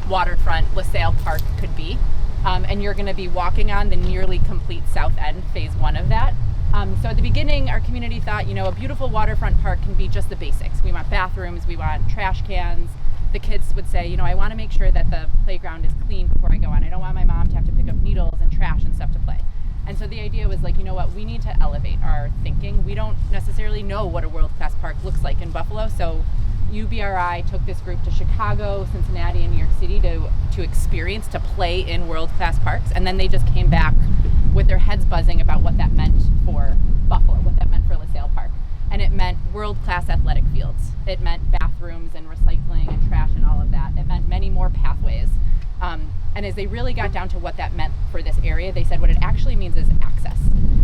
waterfront LaSalle Park could be. And you're going to be walking on the nearly complete south end, phase 1 of that. So at the beginning, our community thought, a beautiful waterfront park can be just the basics. We want bathrooms, we want trash cans. The kids would say, I want to make sure that the playground is clean before I go on. I don't want my mom to have to pick up needles and trash and stuff to play. And so the idea was like, we need to elevate our thinking. We don't necessarily know what a world-class park looks like in Buffalo. So UBRI took this group to Chicago, Cincinnati, and New York City to experience, to play in world-class parks. And then they just came back with their heads buzzing about what that meant for Buffalo, what that meant for LaSalle Park. And it meant world-class athletic fields. It meant bathrooms and recycling and trash and all of that. It meant many more pathways. And as they really got down to what that meant for this area, they said what it actually means is access.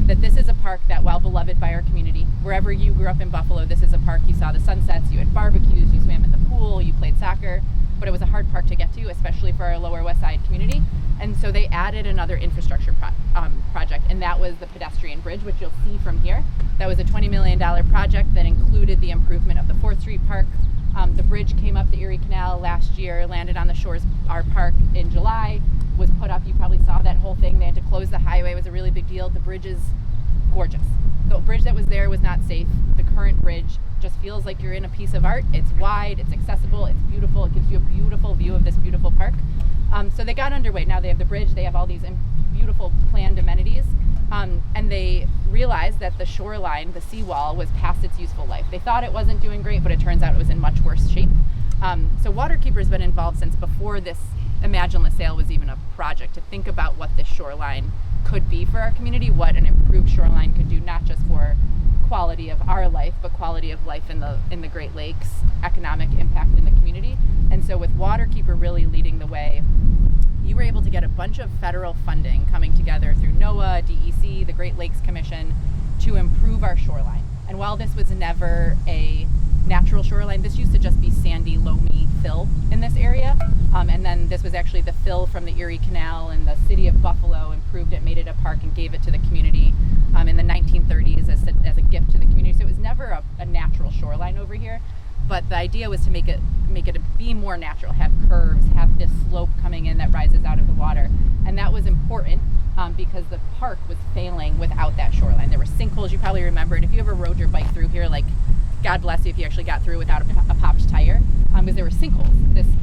That this is a park that, while beloved by our community, wherever you grew up in Buffalo, this is a park you saw the sunsets, you had barbecues, you swam in the pool, you played soccer, but it was a hard park to get to, especially for our Lower West Side community. And so they added another infrastructure project, and that was the pedestrian bridge, which you'll see from here. That was a $20 million project that included the improvement of the 4th Street Park. The bridge came up the Erie Canal last year, landed on the shores of our park in July, was put up. You probably saw that whole thing. They had to close the highway. It was a really big deal. The bridge is gorgeous. The bridge that was there was not safe. The current bridge just feels like you're in a piece of art. It's wide, it's accessible, it's beautiful. It gives you a beautiful view of this beautiful park. So they got underway. Now they have the bridge, they have all these beautiful planned amenities. And they realized that the shoreline, the seawall, was past its useful life. They thought it wasn't doing great, but it turns out it was in much worse shape. So Waterkeeper's been involved since before this Imagine LaSalle was even a project, to think about what this shoreline could be for our community, what an improved shoreline could do, not just for quality of our life, but quality of life in the Great Lakes, economic impact in the community. And so with Waterkeeper really leading the way, you were able to get a bunch of federal funding coming together through NOAA, DEC, the Great Lakes Commission, to improve our shoreline. And while this was never a natural shoreline, this used to just be sandy, loamy fill in this area. And then this was actually the fill from the Erie Canal, and the city of Buffalo improved it, made it a park, and gave it to the community in the 1930s as a gift to the community. So it was never a natural shoreline over here. But the idea was to make it be more natural, have curves, have this slope coming in that rises out of the water. And that was important because the park was failing without that shoreline. There were sinkholes, you probably remember it. If you ever rode your bike through here, like, God bless you if you actually got through without a popped tire, because there were sinkholes.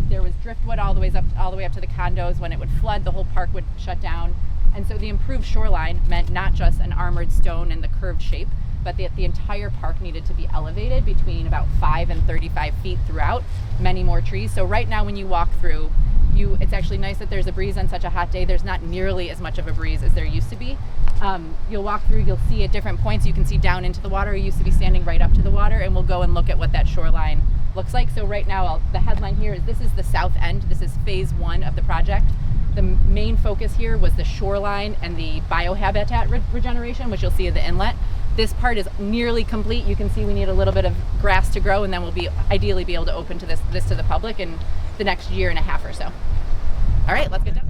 There was driftwood all the way up to the condos. When it would flood, the whole park would shut down. And so the improved shoreline meant not just an armored stone and the curved shape, but the entire park needed to be elevated between about 5 and 35 feet throughout, many more trees. So right now when you walk through, it's actually nice that there's a breeze on such a hot day. There's not nearly as much of a breeze as there used to be. You'll walk through, you'll see at different points, you can see down into the water. You used to be standing right up to the water, and we'll go and look at what that shoreline looks like. So right now, the headline here is, this is the south end. This is phase 1 of the project. The main focus here was the shoreline and the biohabitat regeneration, which you'll see at the inlet. This part is nearly complete. You can see we need a little bit of grass to grow, and then we'll ideally be able to open to this to the public in the next year and a half or so. All right, let's get down.